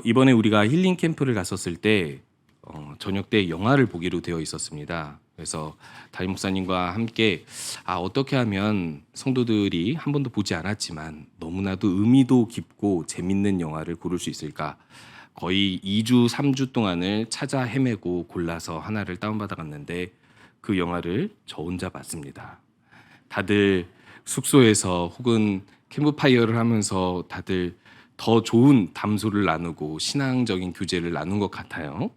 이번에 우리가 힐링 캠프를 갔었을 때 저녁 때 영화를 보기로 되어 있었습니다. 그래서 담임 목사님과 함께 어떻게 하면 성도들이 한 번도 보지 않았지만 너무나도 의미도 깊고 재밌는 영화를 고를 수 있을까? 거의 2주, 3주 동안을 찾아 헤매고 골라서 하나를 다운받아 갔는데 그 영화를 저 혼자 봤습니다. 다들 숙소에서 혹은 캠프파이어를 하면서 다들 더 좋은 담소를 나누고 신앙적인 교제를 나눈 것 같아요.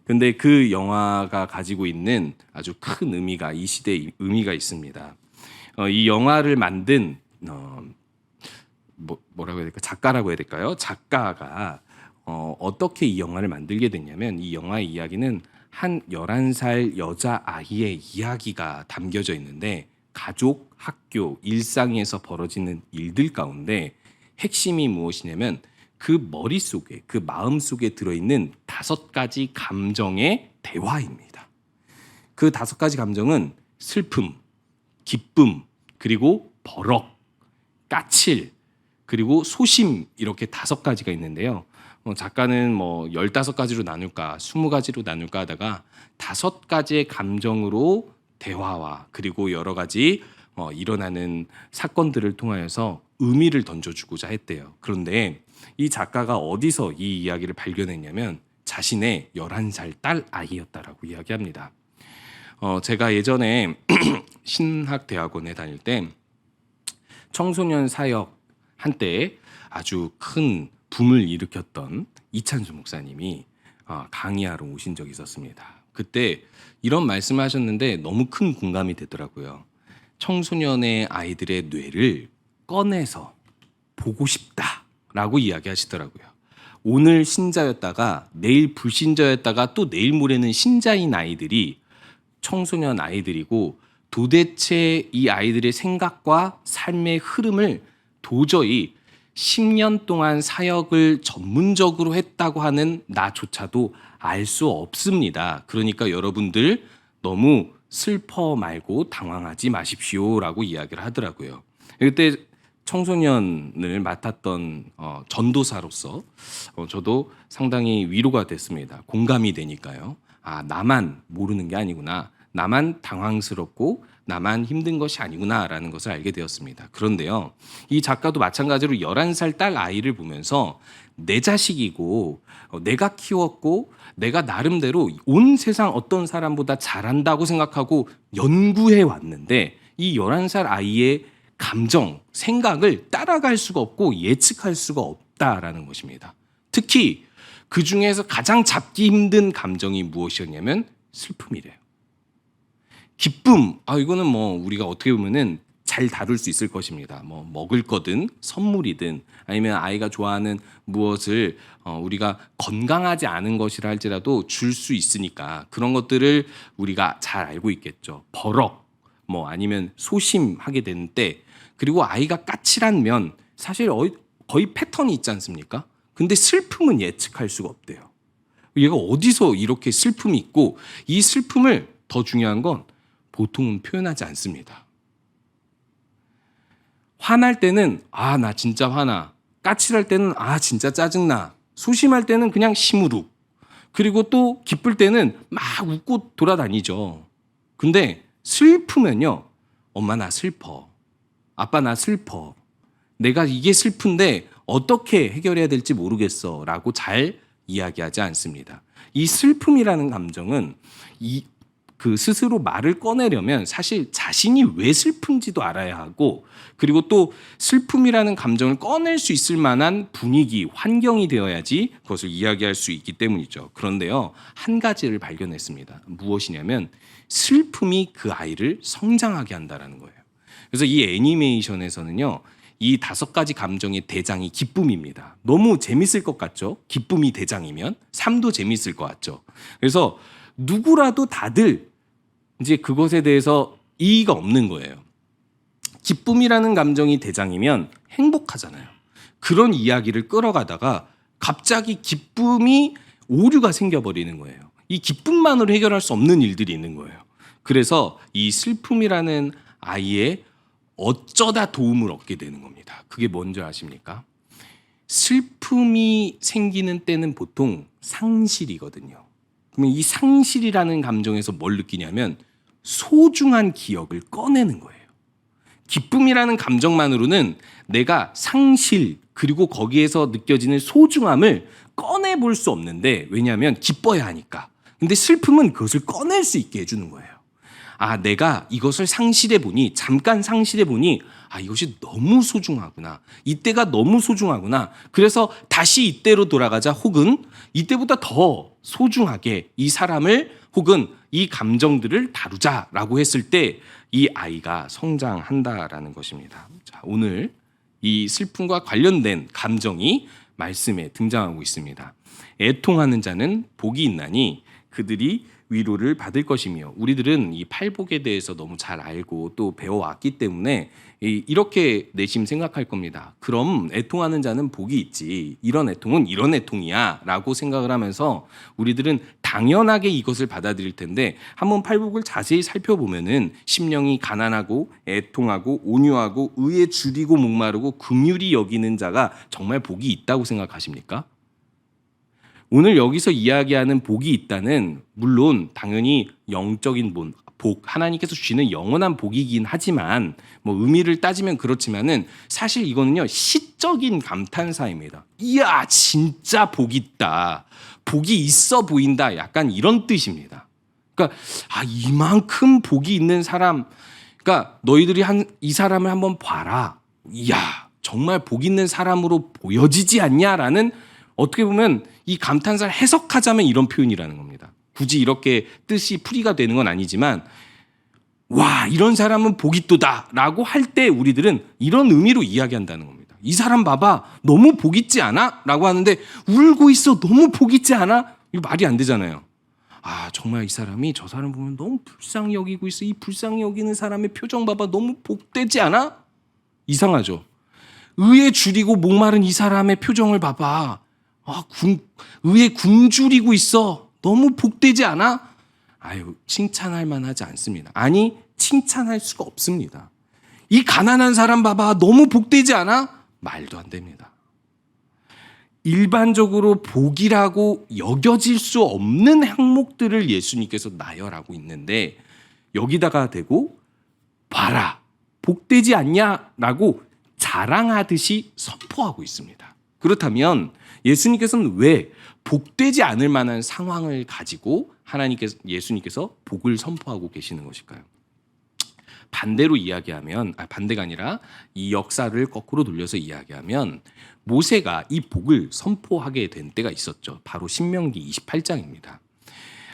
근데 그 영화가 가지고 있는 아주 큰 의미가 이 시대의 의미가 있습니다. 이 영화를 만든 뭐라고 해야 될까? 작가라고 해야 될까요? 작가가 어떻게 이 영화를 만들게 됐냐면 이 영화의 이야기는 한 11살 여자아이의 이야기가 담겨져 있는데 가족, 학교, 일상에서 벌어지는 일들 가운데 핵심이 무엇이냐면 그 머릿속에, 그 마음속에 들어있는 5가지 감정의 대화입니다. 그 5가지 감정은 슬픔, 기쁨, 그리고 버럭, 까칠, 그리고 소심 이렇게 5가지가 있는데요. 작가는 15가지로 나눌까 20가지로 나눌까 하다가 5가지의 감정으로 대화와 그리고 여러 가지 일어나는 사건들을 통하여서 의미를 던져주고자 했대요. 그런데 이 작가가 어디서 이 이야기를 발견했냐면 자신의 11살 딸 아이였다라고 이야기합니다. 제가 예전에 신학대학원에 다닐 때 청소년 사역 한때 아주 큰 붐을 일으켰던 이찬수 목사님이 강의하러 오신 적이 있었습니다. 그때 이런 말씀을 하셨는데 너무 큰 공감이 되더라고요. 청소년의 아이들의 뇌를 꺼내서 보고 싶다라고 이야기하시더라고요. 오늘 신자였다가 내일 불신자였다가 또 내일 모레는 신자인 아이들이 청소년 아이들이고 도대체 이 아이들의 생각과 삶의 흐름을 도저히 10년 동안 사역을 전문적으로 했다고 하는 나조차도 알 수 없습니다. 그러니까 여러분들 너무 슬퍼 말고 당황하지 마십시오라고 이야기를 하더라고요. 그때 청소년을 맡았던 전도사로서 저도 상당히 위로가 됐습니다. 공감이 되니까요. 나만 모르는 게 아니구나. 나만 당황스럽고 나만 힘든 것이 아니구나라는 것을 알게 되었습니다. 그런데요. 이 작가도 마찬가지로 11살 딸 아이를 보면서 내 자식이고 내가 키웠고 내가 나름대로 온 세상 어떤 사람보다 잘한다고 생각하고 연구해 왔는데 이 11살 아이의 감정, 생각을 따라갈 수가 없고 예측할 수가 없다라는 것입니다. 특히 그 중에서 가장 잡기 힘든 감정이 무엇이었냐면 슬픔이래요. 기쁨, 이거는 우리가 어떻게 보면은 잘 다룰 수 있을 것입니다. 먹을 거든 선물이든 아니면 아이가 좋아하는 무엇을 우리가 건강하지 않은 것이라 할지라도 줄 수 있으니까 그런 것들을 우리가 잘 알고 있겠죠. 버럭, 아니면 소심하게 되는 때 그리고 아이가 까칠한 면 사실 거의 패턴이 있지 않습니까? 근데 슬픔은 예측할 수가 없대요. 얘가 어디서 이렇게 슬픔이 있고 이 슬픔을 더 중요한 건 보통은 표현하지 않습니다. 화날 때는 나 진짜 화나. 까칠할 때는 진짜 짜증나. 소심할 때는 그냥 시무룩. 그리고 또 기쁠 때는 막 웃고 돌아다니죠. 근데 슬프면요. 엄마 나 슬퍼. 아빠 나 슬퍼. 내가 이게 슬픈데 어떻게 해결해야 될지 모르겠어 라고 잘 이야기하지 않습니다. 이 슬픔이라는 감정은 그 스스로 말을 꺼내려면 사실 자신이 왜 슬픈지도 알아야 하고 그리고 또 슬픔이라는 감정을 꺼낼 수 있을 만한 분위기, 환경이 되어야지 그것을 이야기할 수 있기 때문이죠. 그런데요, 한 가지를 발견했습니다. 무엇이냐면 슬픔이 그 아이를 성장하게 한다는 거예요. 그래서 이 애니메이션에서는요. 이 5가지 감정의 대장이 기쁨입니다. 너무 재밌을 것 같죠? 기쁨이 대장이면 삶도 재밌을 것 같죠? 그래서 누구라도 다들 이제 그것에 대해서 이의가 없는 거예요. 기쁨이라는 감정이 대장이면 행복하잖아요. 그런 이야기를 끌어가다가 갑자기 기쁨이 오류가 생겨버리는 거예요. 이 기쁨만으로 해결할 수 없는 일들이 있는 거예요. 그래서 이 슬픔이라는 아이의 어쩌다 도움을 얻게 되는 겁니다. 그게 뭔지 아십니까? 슬픔이 생기는 때는 보통 상실이거든요. 그러면 이 상실이라는 감정에서 뭘 느끼냐면 소중한 기억을 꺼내는 거예요. 기쁨이라는 감정만으로는 내가 상실 그리고 거기에서 느껴지는 소중함을 꺼내볼 수 없는데, 왜냐하면 기뻐야 하니까. 근데 슬픔은 그것을 꺼낼 수 있게 해주는 거예요. 아, 내가 이것을 상실해 보니, 잠깐 상실해 보니, 아, 이것이 너무 소중하구나. 이때가 너무 소중하구나. 그래서 다시 이때로 돌아가자, 혹은 이때보다 더 소중하게 이 사람을 혹은 이 감정들을 다루자라고 했을 때 이 아이가 성장한다라는 것입니다. 자, 오늘 이 슬픔과 관련된 감정이 말씀에 등장하고 있습니다. 애통하는 자는 복이 있나니 그들이 위로를 받을 것이며, 우리들은 이 팔복에 대해서 너무 잘 알고 또 배워왔기 때문에 이렇게 내심 생각할 겁니다. 그럼 애통하는 자는 복이 있지, 이런 애통은 이런 애통이야 라고 생각을 하면서 우리들은 당연하게 이것을 받아들일 텐데, 한번 팔복을 자세히 살펴보면은 심령이 가난하고 애통하고 온유하고 의에 줄이고 목마르고 긍휼히 여기는 자가 정말 복이 있다고 생각하십니까? 오늘 여기서 이야기하는 복이 있다는, 물론 당연히 영적인 복, 하나님께서 주시는 영원한 복이긴 하지만 뭐 의미를 따지면 그렇지만은 사실 이거는요 시적인 감탄사입니다. 이야 진짜 복 있다, 복이 있어 보인다, 약간 이런 뜻입니다. 그러니까 아 이만큼 복이 있는 사람, 그러니까 너희들이 이 사람을 한번 봐라, 이야 정말 복 있는 사람으로 보여지지 않냐라는, 어떻게 보면 이 감탄사를 해석하자면 이런 표현이라는 겁니다. 굳이 이렇게 뜻이 풀이가 되는 건 아니지만, 와 이런 사람은 복이 있도다 라고 할 때 우리들은 이런 의미로 이야기한다는 겁니다. 이 사람 봐봐 너무 복 있지 않아? 라고 하는데 울고 있어, 너무 복 있지 않아? 이거 말이 안 되잖아요. 아 정말 이 사람이 저 사람 보면 너무 불쌍히 여기고 있어, 이 불쌍히 여기는 사람의 표정 봐봐, 너무 복되지 않아? 이상하죠. 의에 줄이고 목마른 이 사람의 표정을 봐봐, 아, 의에 굶주리고 있어, 너무 복되지 않아? 아유, 칭찬할 만하지 않습니다. 아니, 칭찬할 수가 없습니다. 이 가난한 사람 봐봐, 너무 복되지 않아? 말도 안 됩니다. 일반적으로 복이라고 여겨질 수 없는 항목들을 예수님께서 나열하고 있는데, 여기다가 대고 봐라, 복되지 않냐라고 자랑하듯이 선포하고 있습니다. 그렇다면 예수님께서는 왜 복되지 않을 만한 상황을 가지고 예수님께서 복을 선포하고 계시는 것일까요? 반대로 이야기하면, 반대가 아니라 이 역사를 거꾸로 돌려서 이야기하면, 모세가 이 복을 선포하게 된 때가 있었죠. 바로 신명기 28장입니다.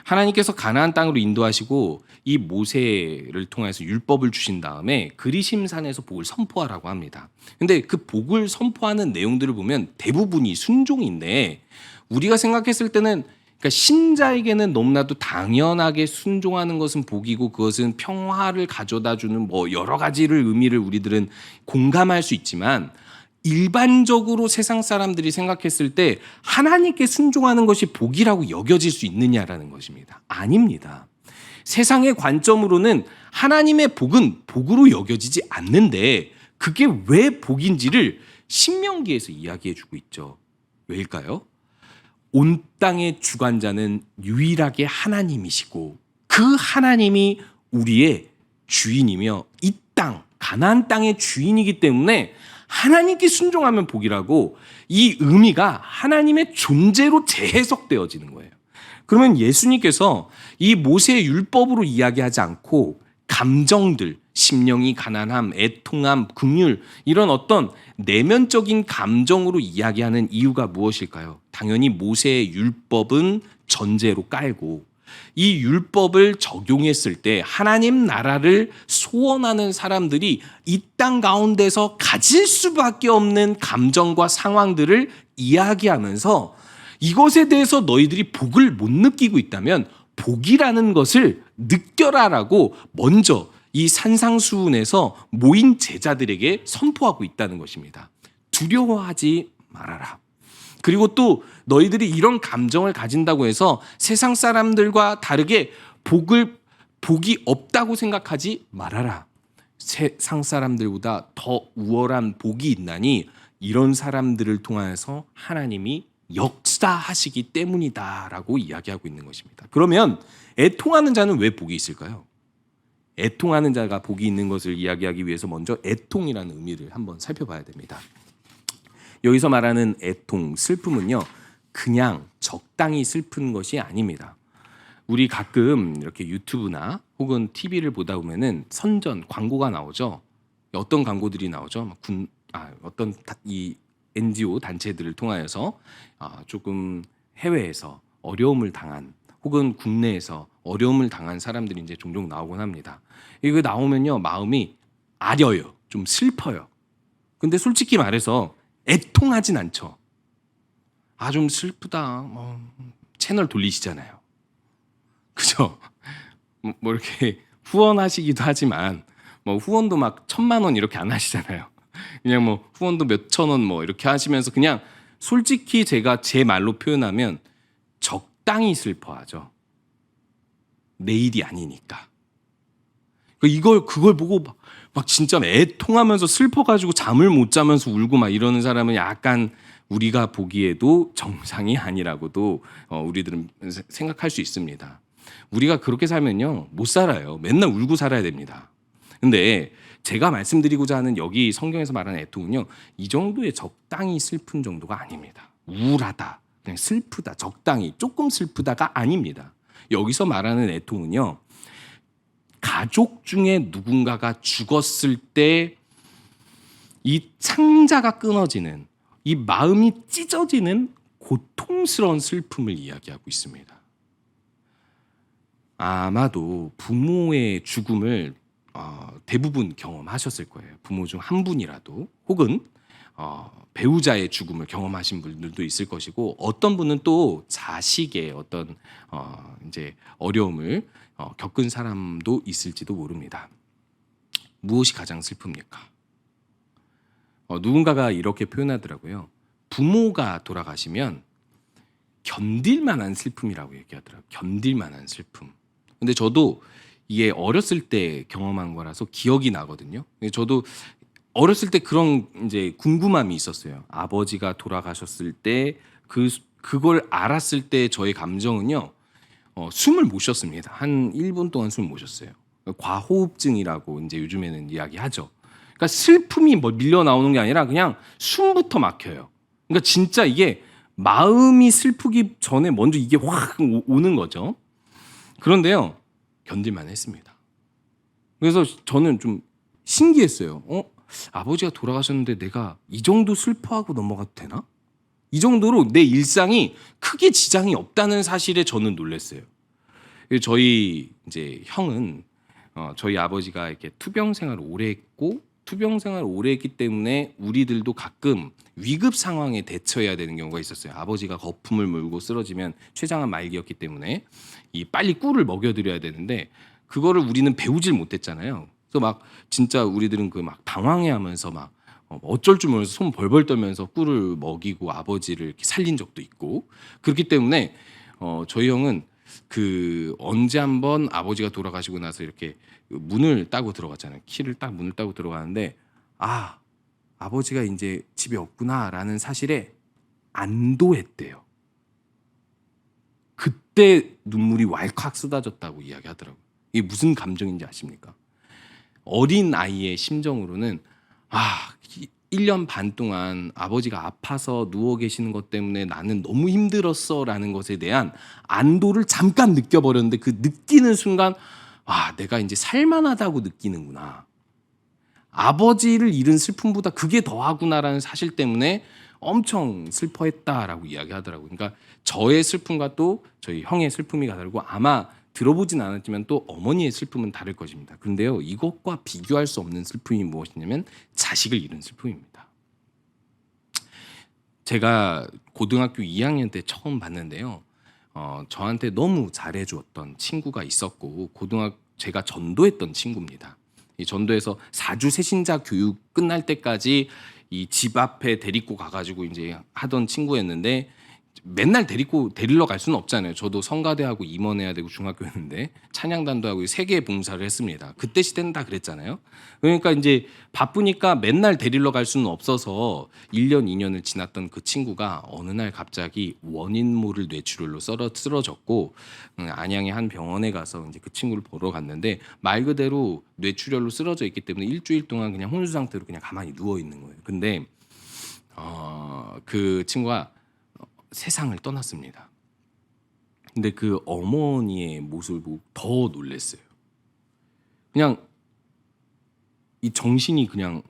하나님께서 가나안 땅으로 인도하시고 이 모세를 통해서 율법을 주신 다음에 그리심산에서 복을 선포하라고 합니다. 근데 그 복을 선포하는 내용들을 보면 대부분이 순종인데, 우리가 생각했을 때는 그러니까 신자에게는 너무나도 당연하게 순종하는 것은 복이고 그것은 평화를 가져다주는 뭐 여러 가지를 의미를 우리들은 공감할 수 있지만, 일반적으로 세상 사람들이 생각했을 때 하나님께 순종하는 것이 복이라고 여겨질 수 있느냐라는 것입니다. 아닙니다. 세상의 관점으로는 하나님의 복은 복으로 여겨지지 않는데, 그게 왜 복인지를 신명기에서 이야기해 주고 있죠. 왜일까요? 온 땅의 주관자는 유일하게 하나님이시고 그 하나님이 우리의 주인이며 이 땅, 가나안 땅의 주인이기 때문에 하나님께 순종하면 복이라고, 이 의미가 하나님의 존재로 재해석되어지는 거예요. 그러면 예수님께서 이 모세의 율법으로 이야기하지 않고 감정들, 심령이 가난함, 애통함, 긍휼, 이런 어떤 내면적인 감정으로 이야기하는 이유가 무엇일까요? 당연히 모세의 율법은 전제로 깔고 이 율법을 적용했을 때 하나님 나라를 소원하는 사람들이 이 땅 가운데서 가질 수밖에 없는 감정과 상황들을 이야기하면서, 이것에 대해서 너희들이 복을 못 느끼고 있다면 복이라는 것을 느껴라라고 먼저 이 산상수훈에서 모인 제자들에게 선포하고 있다는 것입니다. 두려워하지 말아라. 그리고 또 너희들이 이런 감정을 가진다고 해서 세상 사람들과 다르게 복이 없다고 생각하지 말아라. 세상 사람들보다 더 우월한 복이 있나니 이런 사람들을 통해서 하나님이 역사하시기 때문이다라고 이야기하고 있는 것입니다. 그러면 애통하는 자는 왜 복이 있을까요? 애통하는 자가 복이 있는 것을 이야기하기 위해서 먼저 애통이라는 의미를 한번 살펴봐야 됩니다. 여기서 말하는 애통, 슬픔은요, 그냥 적당히 슬픈 것이 아닙니다. 우리 가끔 이렇게 유튜브나 혹은 TV를 보다 보면은 선전 광고가 나오죠. 어떤 광고들이 나오죠? 어떤 이 NGO 단체들을 통하여서 조금 해외에서 어려움을 당한 혹은 국내에서 어려움을 당한 사람들이 이제 종종 나오곤 합니다. 이거 나오면요, 마음이 아려요, 좀 슬퍼요. 근데 솔직히 말해서 애통하진 않죠. 좀 슬프다. 채널 돌리시잖아요. 그죠? 뭐 이렇게 후원하시기도 하지만 뭐 후원도 막 1,000만 원 이렇게 안 하시잖아요. 그냥 뭐 후원도 몇천 원 뭐 이렇게 하시면서 그냥 솔직히 제가 제 말로 표현하면 적당히 슬퍼하죠. 내 일이 아니니까. 그걸 보고 막 진짜 애통하면서 슬퍼가지고 잠을 못 자면서 울고 막 이러는 사람은 약간 우리가 보기에도 정상이 아니라고도 우리들은 생각할 수 있습니다. 우리가 그렇게 살면요, 못 살아요. 맨날 울고 살아야 됩니다. 근데 제가 말씀드리고자 하는 여기 성경에서 말하는 애통은요, 이 정도의 적당히 슬픈 정도가 아닙니다. 우울하다, 그냥 슬프다, 적당히 조금 슬프다가 아닙니다. 여기서 말하는 애통은요, 가족 중에 누군가가 죽었을 때 이 창자가 끊어지는, 이 마음이 찢어지는 고통스러운 슬픔을 이야기하고 있습니다. 아마도 부모의 죽음을 대부분 경험하셨을 거예요. 부모 중 한 분이라도, 혹은 배우자의 죽음을 경험하신 분들도 있을 것이고, 어떤 분은 또 자식의 어떤 이제 어려움을 겪은 사람도 있을지도 모릅니다. 무엇이 가장 슬픕니까? 누군가가 이렇게 표현하더라고요. 부모가 돌아가시면 견딜 만한 슬픔이라고 얘기하더라고요. 견딜 만한 슬픔. 근데 저도 이게 어렸을 때 경험한 거라서 기억이 나거든요. 저도 어렸을 때 그런 이제 궁금함이 있었어요. 아버지가 돌아가셨을 때 그걸 알았을 때 저의 감정은요, 숨을 못 쉬었습니다. 한 1분 동안 숨을 못 쉬었어요. 과호흡증이라고 이제 요즘에는 이야기하죠. 그러니까 슬픔이 뭐 밀려 나오는 게 아니라 그냥 숨부터 막혀요. 그러니까 진짜 이게 마음이 슬프기 전에 먼저 이게 확 오는 거죠. 그런데요, 견딜만 했습니다. 그래서 저는 좀 신기했어요. 아버지가 돌아가셨는데 내가 이 정도 슬퍼하고 넘어가도 되나? 이 정도로 내 일상이 크게 지장이 없다는 사실에 저는 놀랐어요. 저희 이제 형은 저희 아버지가 이렇게 투병 생활을 오래 했고, 투병 생활을 오래 했기 때문에 우리들도 가끔 위급 상황에 대처해야 되는 경우가 있었어요. 아버지가 거품을 물고 쓰러지면 췌장암 말기였기 때문에 빨리 꿀을 먹여드려야 되는데 그거를 우리는 배우질 못했잖아요. 그래서 막 진짜 우리들은 그 막 당황해하면서 막 어쩔 줄 몰라서 손 벌벌 떨면서 꿀을 먹이고 아버지를 이렇게 살린 적도 있고, 그렇기 때문에 저희 형은 그 언제 한번 아버지가 돌아가시고 나서 이렇게 문을 따고 들어갔잖아요. 키를 딱 문을 따고 들어가는데 아버지가 이제 집에 없구나라는 사실에 안도했대요. 그때 눈물이 왈칵 쏟아졌다고 이야기하더라고요. 이게 무슨 감정인지 아십니까? 어린 아이의 심정으로는 1년 반 동안 아버지가 아파서 누워 계시는 것 때문에 나는 너무 힘들었어라는 것에 대한 안도를 잠깐 느껴버렸는데, 그 느끼는 순간 내가 이제 살만하다고 느끼는구나. 아버지를 잃은 슬픔보다 그게 더하구나라는 사실 때문에 엄청 슬퍼했다라고 이야기하더라고요. 그러니까 저의 슬픔과 또 저희 형의 슬픔이 다르고, 아마 들어보진 않았지만 또 어머니의 슬픔은 다를 것입니다. 그런데요, 이것과 비교할 수 없는 슬픔이 무엇이냐면 자식을 잃은 슬픔입니다. 제가 고등학교 2학년 때 처음 봤는데요, 저한테 너무 잘해주었던 친구가 있었고, 제가 전도했던 친구입니다. 이 전도에서 4주 새신자 교육 끝날 때까지 이 집 앞에 데리고 가가지고 이제 하던 친구였는데, 맨날 데리러 갈 수는 없잖아요. 저도 성가대하고 임원해야 되고 중학교였는데 찬양단도 하고 세계 봉사를 했습니다. 그때 시대는 다 그랬잖아요. 그러니까 이제 바쁘니까 맨날 데리러 갈 수는 없어서 1년, 2년을 지났던 그 친구가 어느 날 갑자기 원인 모를 뇌출혈로 쓰러졌고 안양의 한 병원에 가서 이제 그 친구를 보러 갔는데 말 그대로 뇌출혈로 쓰러져 있기 때문에 일주일 동안 그냥 혼수 상태로 그냥 가만히 누워 있는 거예요. 근데 그 친구가 세상을 떠났습니다. 근데 그 어머니의 모습을 보고 더 놀랐어요. 그냥 이 정신이 그냥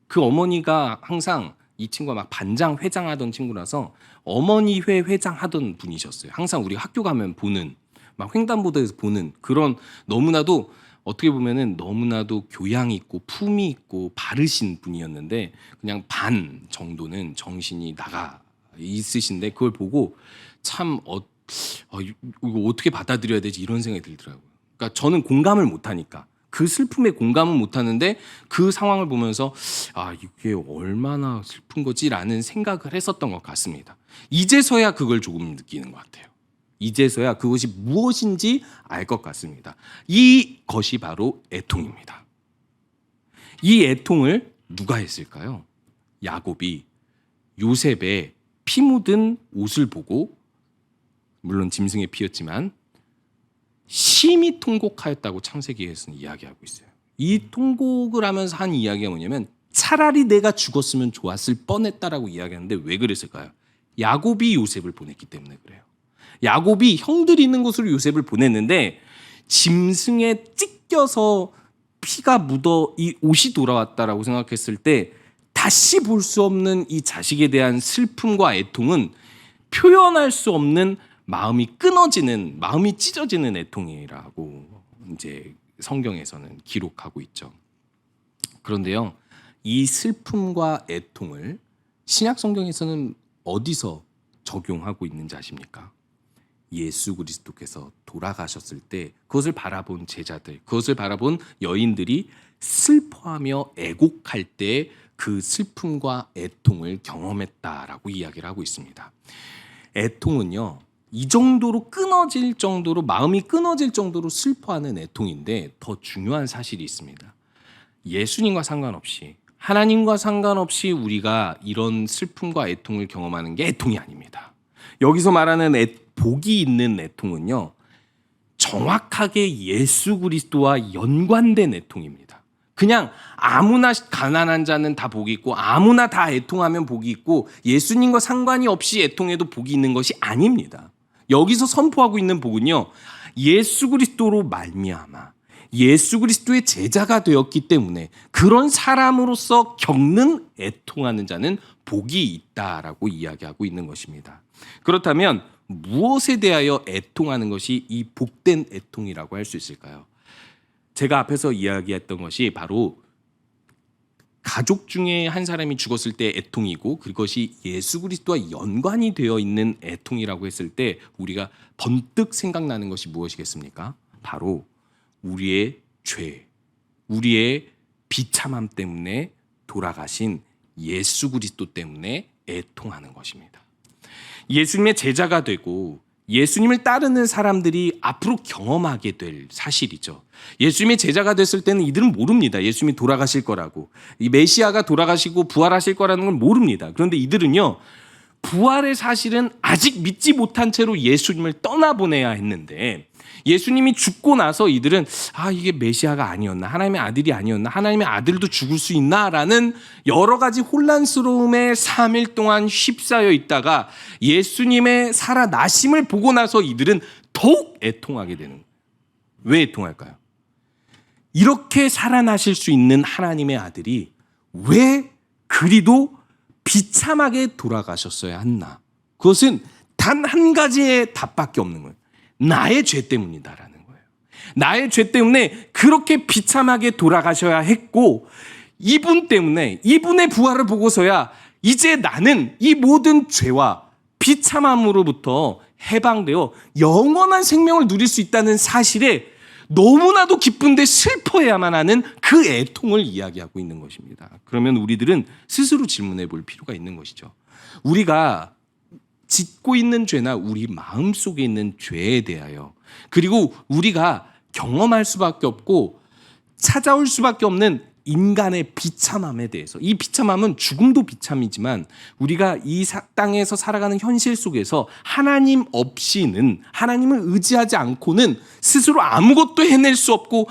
그 어머니가 항상 이 친구가 막 반장 회장하던 친구라서 어머니 회장하던 분이셨어요. 항상 우리 학교 가면 보는 막 횡단보도에서 보는 그런 너무나도 어떻게 보면은 너무나도 교양 있고 품위 있고 바르신 분이었는데 그냥 반 정도는 정신이 나가 있으신데 그걸 보고 참 이거 어떻게 받아들여야 되지 이런 생각이 들더라고요. 그러니까 저는 공감을 못하니까 그 슬픔에 공감은 못하는데 그 상황을 보면서 이게 얼마나 슬픈 거지라는 생각을 했었던 것 같습니다. 이제서야 그걸 조금 느끼는 것 같아요. 이제서야 그것이 무엇인지 알 것 같습니다. 이것이 바로 애통입니다. 이 애통을 누가 했을까요? 야곱이 요셉의 피 묻은 옷을 보고 물론 짐승의 피였지만 심히 통곡하였다고 창세기에서는 이야기하고 있어요. 이 통곡을 하면서 한 이야기가 뭐냐면 차라리 내가 죽었으면 좋았을 뻔했다라고 이야기하는데 왜 그랬을까요? 야곱이 요셉을 보냈기 때문에 그래요. 야곱이 형들이 있는 곳으로 요셉을 보냈는데 짐승에 찢겨서 피가 묻어 이 옷이 돌아왔다라고 생각했을 때 다시 볼 수 없는 이 자식에 대한 슬픔과 애통은 표현할 수 없는 마음이 끊어지는, 마음이 찢어지는 애통이라고 이제 성경에서는 기록하고 있죠. 그런데요, 이 슬픔과 애통을 신약 성경에서는 어디서 적용하고 있는지 아십니까? 예수 그리스도께서 돌아가셨을 때 그것을 바라본 제자들, 그것을 바라본 여인들이 슬퍼하며 애곡할 때 그 슬픔과 애통을 경험했다라고 이야기를 하고 있습니다. 애통은요, 이 정도로 끊어질 정도로 마음이 끊어질 정도로 슬퍼하는 애통인데 더 중요한 사실이 있습니다. 예수님과 상관없이 하나님과 상관없이 우리가 이런 슬픔과 애통을 경험하는 게 애통이 아닙니다. 여기서 말하는 복이 있는 애통은요, 정확하게 예수 그리스도와 연관된 애통입니다. 그냥 아무나 가난한 자는 다 복이 있고 아무나 다 애통하면 복이 있고 예수님과 상관이 없이 애통해도 복이 있는 것이 아닙니다. 여기서 선포하고 있는 복은요, 예수 그리스도로 말미암아 예수 그리스도의 제자가 되었기 때문에 그런 사람으로서 겪는 애통하는 자는 복이 있다라고 이야기하고 있는 것입니다. 그렇다면 무엇에 대하여 애통하는 것이 이 복된 애통이라고 할 수 있을까요? 제가 앞에서 이야기했던 것이 바로 가족 중에 한 사람이 죽었을 때 애통이고 그것이 예수 그리스도와 연관이 되어 있는 애통이라고 했을 때 우리가 번뜩 생각나는 것이 무엇이겠습니까? 바로 우리의 죄, 우리의 비참함 때문에 돌아가신 예수 그리스도 때문에 애통하는 것입니다. 예수님의 제자가 되고 예수님을 따르는 사람들이 앞으로 경험하게 될 사실이죠. 예수님의 제자가 됐을 때는 이들은 모릅니다. 예수님이 돌아가실 거라고. 이 메시아가 돌아가시고 부활하실 거라는 걸 모릅니다. 그런데 이들은요, 부활의 사실은 아직 믿지 못한 채로 예수님을 떠나보내야 했는데 예수님이 죽고 나서 이들은 이게 메시아가 아니었나, 하나님의 아들이 아니었나, 하나님의 아들도 죽을 수 있나라는 여러 가지 혼란스러움에 3일 동안 휩싸여 있다가 예수님의 살아나심을 보고 나서 이들은 더욱 애통하게 되는 거예요. 왜 애통할까요? 이렇게 살아나실 수 있는 하나님의 아들이 왜 그리도 비참하게 돌아가셨어야 했나? 그것은 단 한 가지의 답밖에 없는 거예요. 나의 죄 때문이다라는 거예요. 나의 죄 때문에 그렇게 비참하게 돌아가셔야 했고 이분 때문에 이분의 부활을 보고서야 이제 나는 이 모든 죄와 비참함으로부터 해방되어 영원한 생명을 누릴 수 있다는 사실에 너무나도 기쁜데 슬퍼해야만 하는 그 애통을 이야기하고 있는 것입니다. 그러면 우리들은 스스로 질문해 볼 필요가 있는 것이죠. 우리가 짓고 있는 죄나 우리 마음속에 있는 죄에 대하여, 그리고 우리가 경험할 수밖에 없고 찾아올 수밖에 없는 인간의 비참함에 대해서, 이 비참함은 죽음도 비참이지만 우리가 이 땅에서 살아가는 현실 속에서 하나님 없이는, 하나님을 의지하지 않고는 스스로 아무것도 해낼 수 없고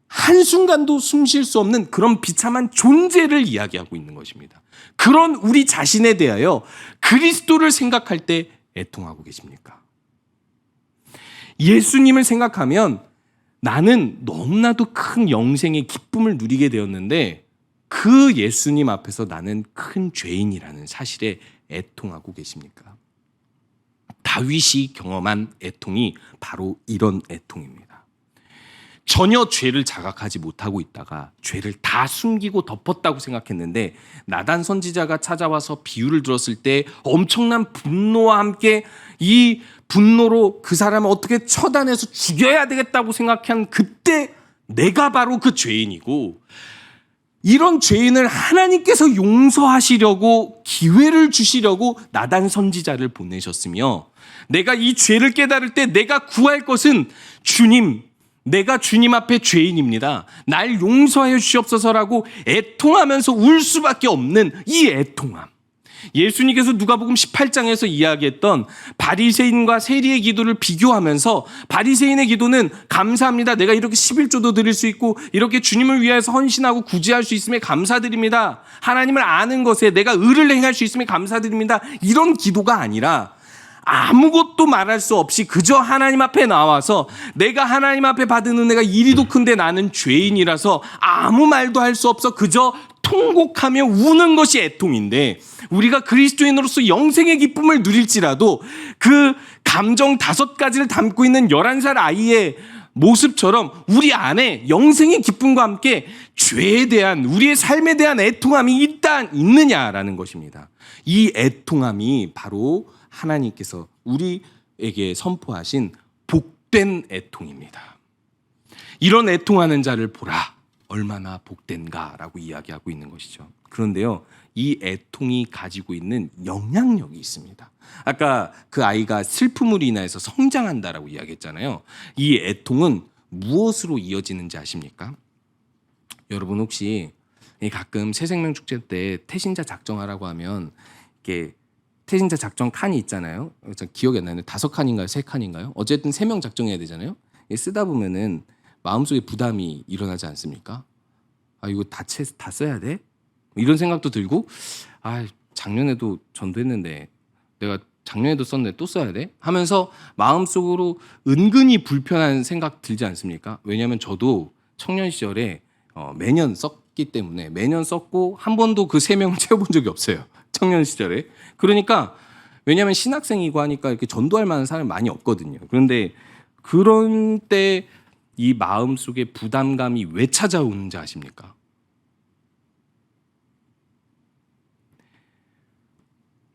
한순간도 숨 쉴 수 없는 그런 비참한 존재를 이야기하고 있는 것입니다. 그런 우리 자신에 대하여 그리스도를 생각할 때 애통하고 계십니까? 예수님을 생각하면 나는 너무나도 큰 영생의 기쁨을 누리게 되었는데 그 예수님 앞에서 나는 큰 죄인이라는 사실에 애통하고 계십니까? 다윗이 경험한 애통이 바로 이런 애통입니다. 전혀 죄를 자각하지 못하고 있다가 죄를 다 숨기고 덮었다고 생각했는데 나단 선지자가 찾아와서 비유를 들었을 때 엄청난 분노와 함께 이 분노로 그 사람을 어떻게 처단해서 죽여야 되겠다고 생각한 그때 내가 바로 그 죄인이고, 이런 죄인을 하나님께서 용서하시려고 기회를 주시려고 나단 선지자를 보내셨으며, 내가 이 죄를 깨달을 때 내가 구할 것은 주님, 내가 주님 앞에 죄인입니다, 날 용서하여 주시옵소서라고 애통하면서 울 수밖에 없는 이 애통함. 예수님께서 누가복음 18장에서 이야기했던 바리새인과 세리의 기도를 비교하면서, 바리새인의 기도는 감사합니다, 내가 이렇게 11조도 드릴 수 있고 이렇게 주님을 위해서 헌신하고 구제할 수 있음에 감사드립니다, 하나님을 아는 것에 내가 의를 행할 수 있음에 감사드립니다, 이런 기도가 아니라 아무것도 말할 수 없이 그저 하나님 앞에 나와서 내가 하나님 앞에 받은 은혜가 이리도 큰데 나는 죄인이라서 아무 말도 할 수 없어 그저 통곡하며 우는 것이 애통인데, 우리가 그리스도인으로서 영생의 기쁨을 누릴지라도 그 감정 5가지를 담고 있는 11살 아이의 모습처럼 우리 안에 영생의 기쁨과 함께 죄에 대한, 우리의 삶에 대한 애통함이 일단 있느냐라는 것입니다. 이 애통함이 바로 하나님께서 우리에게 선포하신 복된 애통입니다. 이런 애통하는 자를 보라, 얼마나 복된가라고 이야기하고 있는 것이죠. 그런데요, 이 애통이 가지고 있는 영향력이 있습니다. 아까 그 아이가 슬픔으로 인해서 성장한다라고 이야기했잖아요. 이 애통은 무엇으로 이어지는지 아십니까? 여러분 혹시 가끔 새생명축제 때 태신자 작정하라고 하면 이렇게 태신자 작정 칸이 있잖아요. 기억이 안 나는데 5칸인가요? 3칸인가요? 어쨌든 3명 작정해야 되잖아요. 쓰다 보면은 마음속에 부담이 일어나지 않습니까? 아, 이거 다 써야 돼? 이런 생각도 들고, 아, 작년에도 전도했는데 내가 작년에도 썼는데 또 써야 돼? 하면서 마음속으로 은근히 불편한 생각 들지 않습니까? 왜냐하면 저도 청년 시절에 매년 썼기 때문에 매년 썼고 한 번도 그 3명을 채워본 적이 없어요. 청년 시절에. 그러니까 왜냐하면 신학생이고 하니까 이렇게 전도할 만한 사람이 많이 없거든요. 그런데 그런 때 이 마음속에 부담감이 왜 찾아오는지 아십니까?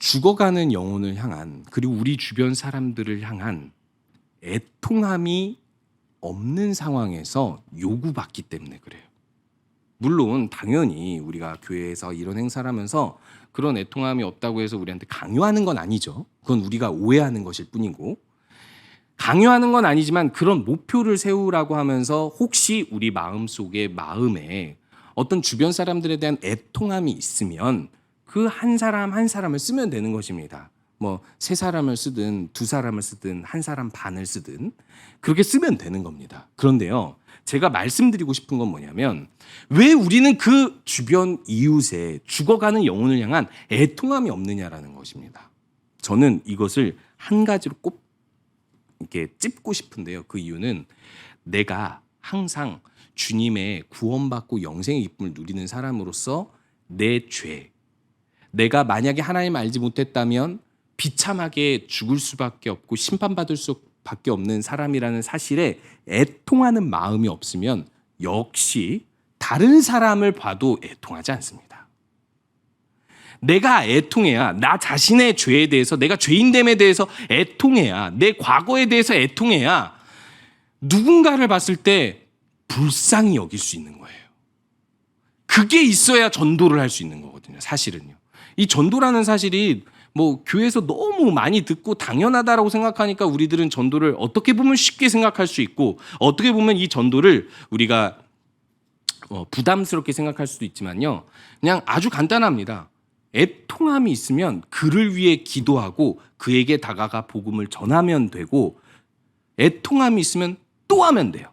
죽어가는 영혼을 향한, 그리고 우리 주변 사람들을 향한 애통함이 없는 상황에서 요구받기 때문에 그래요. 물론 당연히 우리가 교회에서 이런 행사를 하면서 그런 애통함이 없다고 해서 우리한테 강요하는 건 아니죠. 그건 우리가 오해하는 것일 뿐이고, 강요하는 건 아니지만 그런 목표를 세우라고 하면서 혹시 우리 마음에 어떤 주변 사람들에 대한 애통함이 있으면 그 한 사람 한 사람을 쓰면 되는 것입니다. 뭐 3사람을 쓰든 2사람을 쓰든 1사람 반을 쓰든 그렇게 쓰면 되는 겁니다. 그런데요, 제가 말씀드리고 싶은 건 뭐냐면, 왜 우리는 그 주변 이웃에 죽어가는 영혼을 향한 애통함이 없느냐라는 것입니다. 저는 이것을 한 가지로 꼭 이렇게 찝고 싶은데요. 그 이유는 내가 항상 주님의 구원받고 영생의 기쁨을 누리는 사람으로서 내 죄, 내가 만약에 하나님 알지 못했다면 비참하게 죽을 수밖에 없고 심판받을 수밖에 없는 사람이라는 사실에 애통하는 마음이 없으면 역시 다른 사람을 봐도 애통하지 않습니다. 내가 애통해야, 나 자신의 죄에 대해서, 내가 죄인됨에 대해서 애통해야, 내 과거에 대해서 애통해야 누군가를 봤을 때 불쌍히 여길 수 있는 거예요. 그게 있어야 전도를 할 수 있는 거거든요. 사실은요. 이 전도라는 사실이 뭐 교회에서 너무 많이 듣고 당연하다라고 생각하니까 우리들은 전도를 어떻게 보면 쉽게 생각할 수 있고, 어떻게 보면 이 전도를 우리가 부담스럽게 생각할 수도 있지만요, 그냥 아주 간단합니다. 애통함이 있으면 그를 위해 기도하고 그에게 다가가 복음을 전하면 되고, 애통함이 있으면 또 하면 돼요.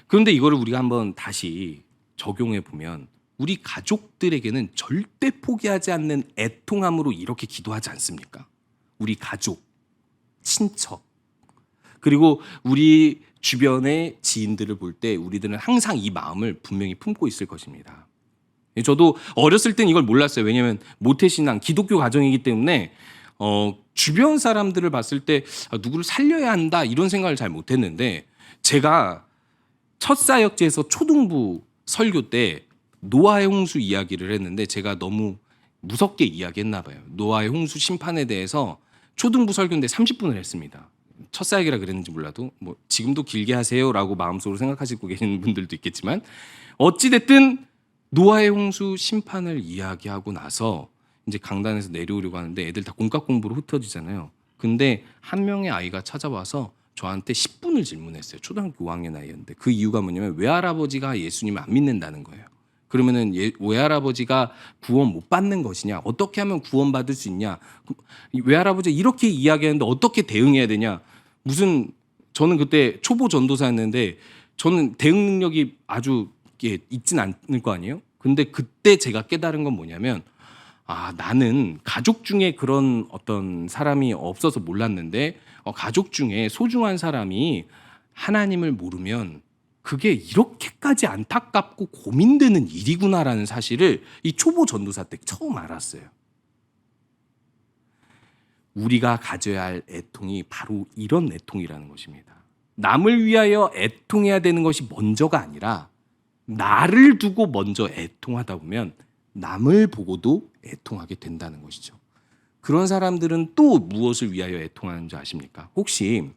그런데 이거를 우리가 한번 다시 적용해 보면 우리 가족들에게는 절대 포기하지 않는 애통함으로 이렇게 기도하지 않습니까? 우리 가족, 친척, 그리고 우리 주변의 지인들을 볼 때 우리들은 항상 이 마음을 분명히 품고 있을 것입니다. 저도 어렸을 땐 이걸 몰랐어요. 왜냐하면 모태신앙, 기독교 가정이기 때문에 주변 사람들을 봤을 때 누구를 살려야 한다 이런 생각을 잘 못했는데, 제가 첫 사역제에서 초등부 설교 때 노아의 홍수 이야기를 했는데 제가 너무 무섭게 이야기했나 봐요. 노아의 홍수 심판에 대해서 초등부 설교인데 30분을 했습니다. 첫 사역이라 그랬는지 몰라도 뭐 지금도 길게 하세요라고 마음속으로 생각하시고 계시는 분들도 있겠지만, 어찌됐든 노아의 홍수 심판을 이야기하고 나서 이제 강단에서 내려오려고 하는데 애들 다 공과 공부로 흩어지잖아요. 근데 한 명의 아이가 찾아와서 저한테 10분을 질문했어요. 초등학교 5학년 아이였는데 그 이유가 뭐냐면 외할아버지가 예수님을 안 믿는다는 거예요. 그러면은 외할아버지가 구원 못 받는 것이냐? 어떻게 하면 구원 받을 수 있냐? 외할아버지 이렇게 이야기하는데 어떻게 대응해야 되냐? 무슨, 저는 그때 초보 전도사였는데 저는 대응 능력이 아주 있진 않을 거 아니에요? 근데 그때 제가 깨달은 건 뭐냐면, 나는 가족 중에 그런 어떤 사람이 없어서 몰랐는데 가족 중에 소중한 사람이 하나님을 모르면 그게 이렇게까지 안타깝고 고민되는 일이구나라는 사실을 이 초보 전도사 때 처음 알았어요. 우리가 가져야 할 애통이 바로 이런 애통이라는 것입니다. 남을 위하여 애통해야 되는 것이 먼저가 아니라 나를 두고 먼저 애통하다 보면 남을 보고도 애통하게 된다는 것이죠. 그런 사람들은 또 무엇을 위하여 애통하는지 아십니까? 혹시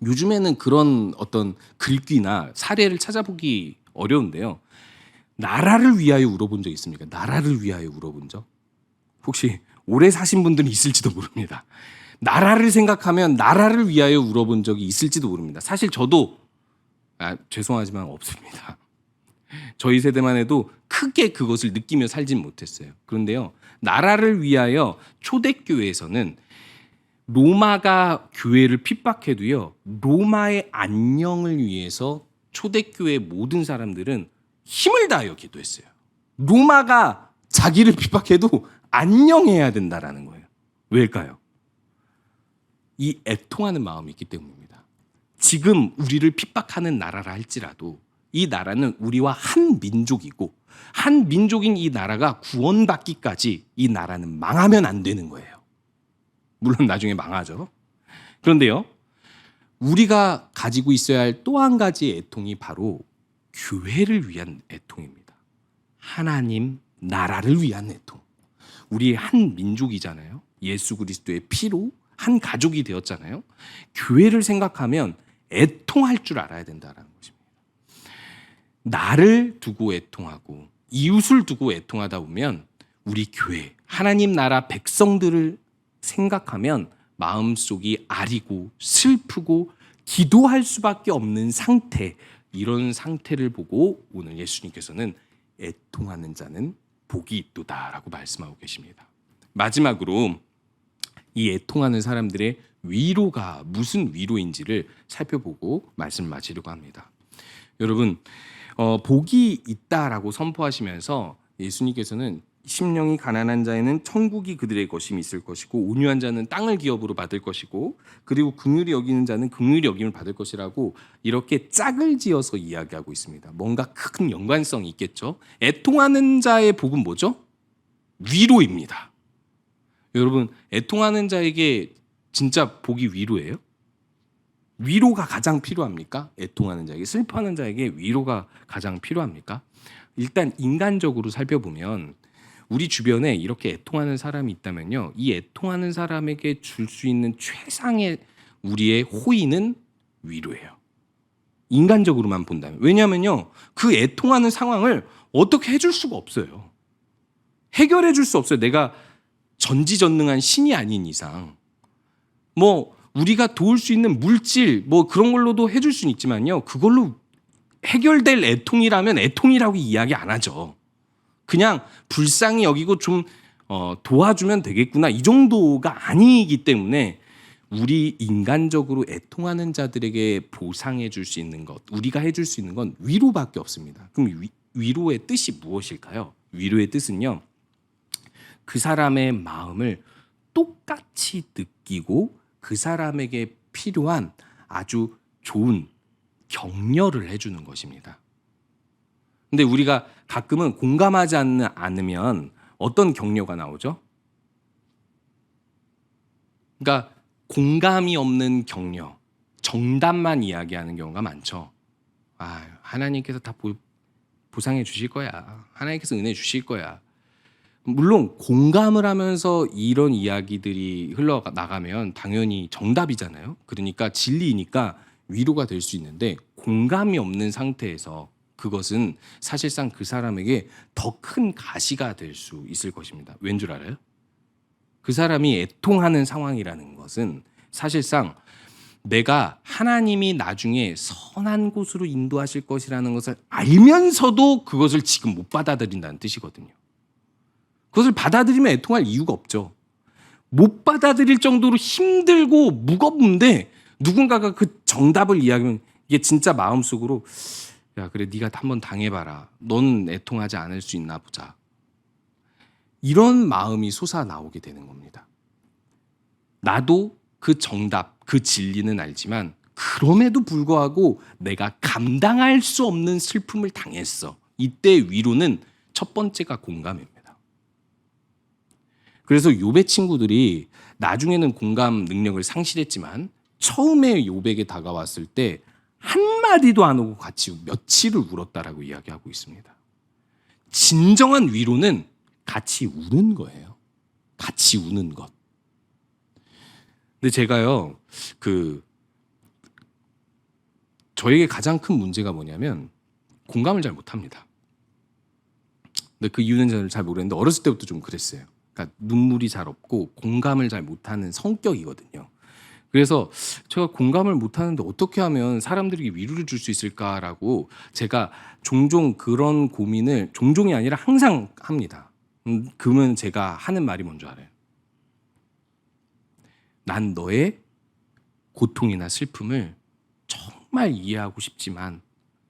요즘에는 그런 어떤 글귀나 사례를 찾아보기 어려운데요, 나라를 위하여 울어본 적 있습니까? 나라를 위하여 울어본 적? 혹시 오래 사신 분들은 있을지도 모릅니다. 나라를 생각하면 나라를 위하여 울어본 적이 있을지도 모릅니다. 사실 저도 죄송하지만 없습니다. 저희 세대만 해도 크게 그것을 느끼며 살진 못했어요. 그런데요, 나라를 위하여 초대교회에서는 로마가 교회를 핍박해도요, 로마의 안녕을 위해서 초대교회 모든 사람들은 힘을 다하여 기도했어요. 로마가 자기를 핍박해도 안녕해야 된다라는 거예요. 왜일까요? 이 애통하는 마음이 있기 때문입니다. 지금 우리를 핍박하는 나라라 할지라도 이 나라는 우리와 한 민족이고, 한 민족인 이 나라가 구원받기까지 이 나라는 망하면 안 되는 거예요. 물론 나중에 망하죠. 그런데요, 우리가 가지고 있어야 할 또 한 가지의 애통이 바로 교회를 위한 애통입니다. 하나님 나라를 위한 애통. 우리 한 민족이잖아요. 예수 그리스도의 피로 한 가족이 되었잖아요. 교회를 생각하면 애통할 줄 알아야 된다는 것입니다. 나를 두고 애통하고 이웃을 두고 애통하다 보면 우리 교회, 하나님 나라 백성들을 생각하면 마음속이 아리고 슬프고 기도할 수밖에 없는 상태, 이런 상태를 보고 오늘 예수님께서는 애통하는 자는 복이 있도다라고 말씀하고 계십니다. 마지막으로 이 애통하는 사람들의 위로가 무슨 위로인지를 살펴보고 말씀을 마치려고 합니다. 여러분, 복이 있다라고 선포하시면서 예수님께서는 심령이 가난한 자에는 천국이 그들의 것임이 있을 것이고, 온유한 자는 땅을 기업으로 받을 것이고, 그리고 긍휼히 여기는 자는 긍휼히 여김을 받을 것이라고 이렇게 짝을 지어서 이야기하고 있습니다. 뭔가 큰 연관성이 있겠죠. 애통하는 자의 복은 뭐죠? 위로입니다. 여러분, 애통하는 자에게 진짜 복이 위로예요? 위로가 가장 필요합니까? 애통하는 자에게, 슬퍼하는 자에게 위로가 가장 필요합니까? 일단 인간적으로 살펴보면 우리 주변에 이렇게 애통하는 사람이 있다면요, 이 애통하는 사람에게 줄 수 있는 최상의 우리의 호의는 위로예요. 인간적으로만 본다면. 왜냐하면요, 그 애통하는 상황을 어떻게 해줄 수가 없어요. 해결해 줄 수 없어요. 내가 전지전능한 신이 아닌 이상 뭐 우리가 도울 수 있는 물질 뭐 그런 걸로도 해줄 수는 있지만요. 그걸로 해결될 애통이라면 애통이라고 이야기 안 하죠. 그냥 불쌍히 여기고 좀 도와주면 되겠구나 이 정도가 아니기 때문에 우리 인간적으로 애통하는 자들에게 보상해 줄 수 있는 것, 우리가 해줄 수 있는 건 위로밖에 없습니다. 그럼 위로의 뜻이 무엇일까요? 위로의 뜻은요. 그 사람의 마음을 똑같이 느끼고 그 사람에게 필요한 아주 좋은 격려를 해주는 것입니다. 근데 우리가 가끔은 공감하지 않으면 어떤 격려가 나오죠? 그러니까 공감이 없는 격려, 정답만 이야기하는 경우가 많죠. 하나님께서 다 보상해 주실 거야. 하나님께서 은혜 주실 거야. 물론 공감을 하면서 이런 이야기들이 흘러나가면 당연히 정답이잖아요. 그러니까 진리니까 위로가 될 수 있는데 공감이 없는 상태에서 그것은 사실상 그 사람에게 더 큰 가시가 될 수 있을 것입니다. 왠 줄 알아요? 그 사람이 애통하는 상황이라는 것은 사실상 내가 하나님이 나중에 선한 곳으로 인도하실 것이라는 것을 알면서도 그것을 지금 못 받아들인다는 뜻이거든요. 그것을 받아들이면 애통할 이유가 없죠. 못 받아들일 정도로 힘들고 무겁는데 누군가가 그 정답을 이야기하면 이게 진짜 마음속으로 야 그래 네가 한번 당해봐라. 너는 애통하지 않을 수 있나 보자. 이런 마음이 솟아나오게 되는 겁니다. 나도 그 정답, 그 진리는 알지만 그럼에도 불구하고 내가 감당할 수 없는 슬픔을 당했어. 이때 위로는 첫 번째가 공감입니다. 그래서 욥의 친구들이 나중에는 공감 능력을 상실했지만 처음에 욥에게 다가왔을 때 한마디도 안 하고 같이 며칠을 울었다라고 이야기하고 있습니다. 진정한 위로는 같이 우는 거예요. 같이 우는 것. 근데 제가요, 저에게 가장 큰 문제가 뭐냐면 공감을 잘 못합니다. 근데 그 이유는 저는 잘 모르겠는데 어렸을 때부터 좀 그랬어요. 그러니까 눈물이 잘 없고 공감을 잘 못하는 성격이거든요. 그래서 제가 공감을 못하는데 어떻게 하면 사람들에게 위로를 줄 수 있을까라고 제가 종종 그런 고민을 종종이 아니라 항상 합니다. 그러면 제가 하는 말이 뭔지 알아요? 난 너의 고통이나 슬픔을 정말 이해하고 싶지만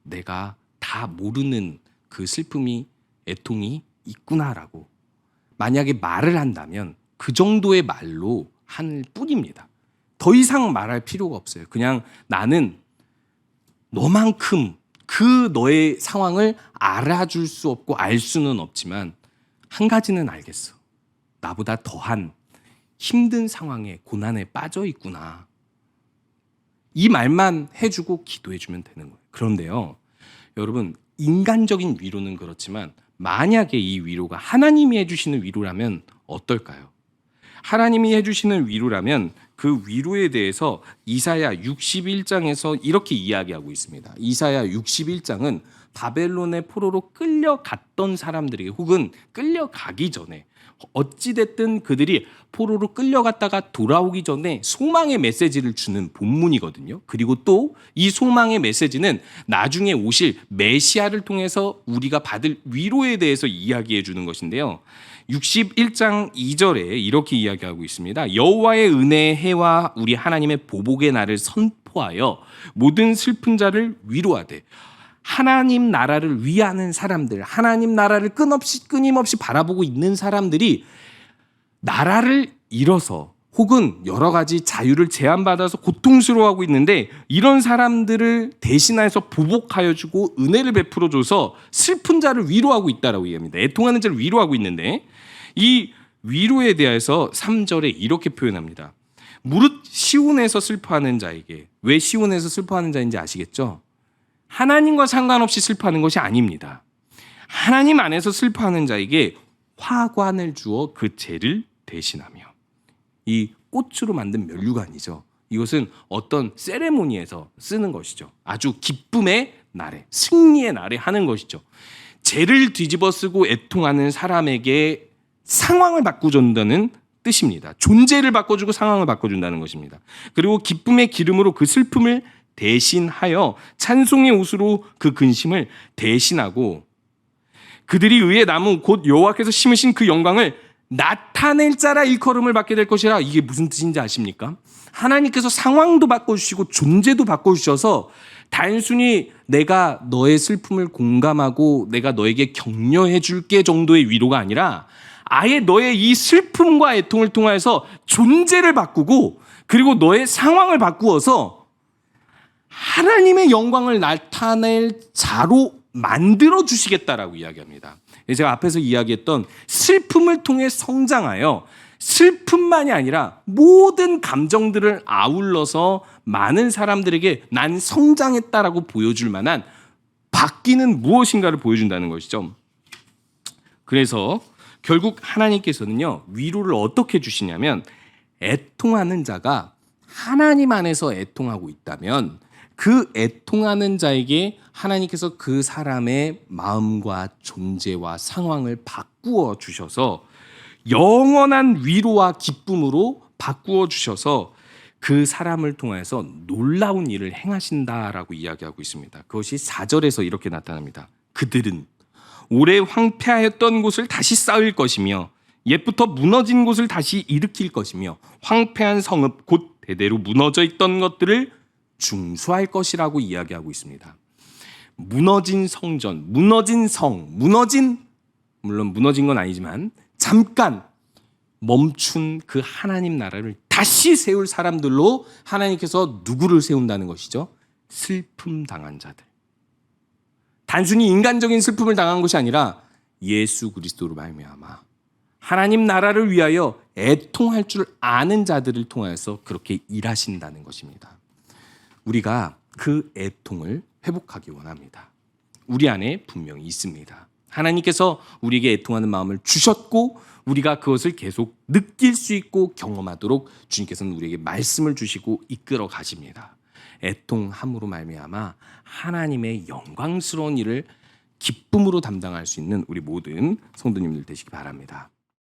내가 다 모르는 그 슬픔이 애통이 있구나라고 만약에 말을 한다면 그 정도의 말로 할 뿐입니다. 더 이상 말할 필요가 없어요. 그냥 나는 너만큼 그 너의 상황을 알아줄 수 없고 알 수는 없지만 한 가지는 알겠어. 나보다 더한 힘든 상황에 고난에 빠져 있구나. 이 말만 해주고 기도해주면 되는 거예요. 그런데요, 여러분 인간적인 위로는 그렇지만 만약에 이 위로가 하나님이 해주시는 위로라면 어떨까요? 하나님이 해주시는 위로라면 그 위로에 대해서 이사야 61장에서 이렇게 이야기하고 있습니다. 이사야 61장은 바벨론의 포로로 끌려갔던 사람들에게 혹은 끌려가기 전에 어찌됐든 그들이 포로로 끌려갔다가 돌아오기 전에 소망의 메시지를 주는 본문이거든요. 그리고 또 이 소망의 메시지는 나중에 오실 메시아를 통해서 우리가 받을 위로에 대해서 이야기해 주는 것인데요. 61장 2절에 이렇게 이야기하고 있습니다. 여호와의 은혜의 해와 우리 하나님의 보복의 날을 선포하여 모든 슬픈 자를 위로하되 하나님 나라를 위하는 사람들, 하나님 나라를 끊임없이 바라보고 있는 사람들이 나라를 잃어서 혹은 여러 가지 자유를 제한받아서 고통스러워하고 있는데 이런 사람들을 대신해서 보복하여 주고 은혜를 베풀어 줘서 슬픈 자를 위로하고 있다라고 얘기합니다. 애통하는 자를 위로하고 있는데 이 위로에 대해서 3절에 이렇게 표현합니다. 무릇 시온에서 슬퍼하는 자에게, 왜 시온에서 슬퍼하는 자인지 아시겠죠? 하나님과 상관없이 슬퍼하는 것이 아닙니다. 하나님 안에서 슬퍼하는 자에게 화관을 주어 그 죄를 대신하며, 이 꽃으로 만든 면류관이죠. 이것은 어떤 세레모니에서 쓰는 것이죠. 아주 기쁨의 날에, 승리의 날에 하는 것이죠. 죄를 뒤집어 쓰고 애통하는 사람에게 상황을 바꾸준다는 뜻입니다. 존재를 바꿔주고 상황을 바꿔준다는 것입니다. 그리고 기쁨의 기름으로 그 슬픔을 대신하여 찬송의 옷으로 그 근심을 대신하고 그들이 의의 나무 곧 여호와께서 심으신 그 영광을 나타낼 자라 일컬음을 받게 될 것이라. 이게 무슨 뜻인지 아십니까? 하나님께서 상황도 바꿔주시고 존재도 바꿔주셔서 단순히 내가 너의 슬픔을 공감하고 내가 너에게 격려해 줄게 정도의 위로가 아니라 아예 너의 이 슬픔과 애통을 통해서 존재를 바꾸고 그리고 너의 상황을 바꾸어서 하나님의 영광을 나타낼 자로 만들어 주시겠다라고 이야기합니다. 제가 앞에서 이야기했던 슬픔을 통해 성장하여 슬픔만이 아니라 모든 감정들을 아울러서 많은 사람들에게 난 성장했다라고 보여줄 만한 바뀌는 무엇인가를 보여준다는 것이죠. 그래서 결국 하나님께서는요, 위로를 어떻게 주시냐면 애통하는 자가 하나님 안에서 애통하고 있다면 그 애통하는 자에게 하나님께서 그 사람의 마음과 존재와 상황을 바꾸어 주셔서 영원한 위로와 기쁨으로 바꾸어 주셔서 그 사람을 통해서 놀라운 일을 행하신다라고 이야기하고 있습니다. 그것이 4절에서 이렇게 나타납니다. 그들은 오래 황폐하였던 곳을 다시 쌓을 것이며 옛부터 무너진 곳을 다시 일으킬 것이며 황폐한 성읍 곧 대대로 무너져 있던 것들을 중수할 것이라고 이야기하고 있습니다. 무너진 성전, 무너진 성, 물론 무너진 건 아니지만 잠깐 멈춘 그 하나님 나라를 다시 세울 사람들로 하나님께서 누구를 세운다는 것이죠? 슬픔 당한 자들. 단순히 인간적인 슬픔을 당한 것이 아니라 예수 그리스도로 말미암아 하나님 나라를 위하여 애통할 줄 아는 자들을 통해서 그렇게 일하신다는 것입니다. 우리가 그 애통을 회복하기 원합니다. 우리 안에 분명히 있습니다. 하나님께서 우리에게 애통하는 마음을 주셨고 우리가 그것을 계속 느낄 수 있고 경험하도록 주님께서는 우리에게 말씀을 주시고 이끌어 가십니다. 애통함으로 말미암아 하나님의 영광스러운 일을 기쁨으로 담당할 수 있는 우리 모든 성도님들 되시기 바랍니다.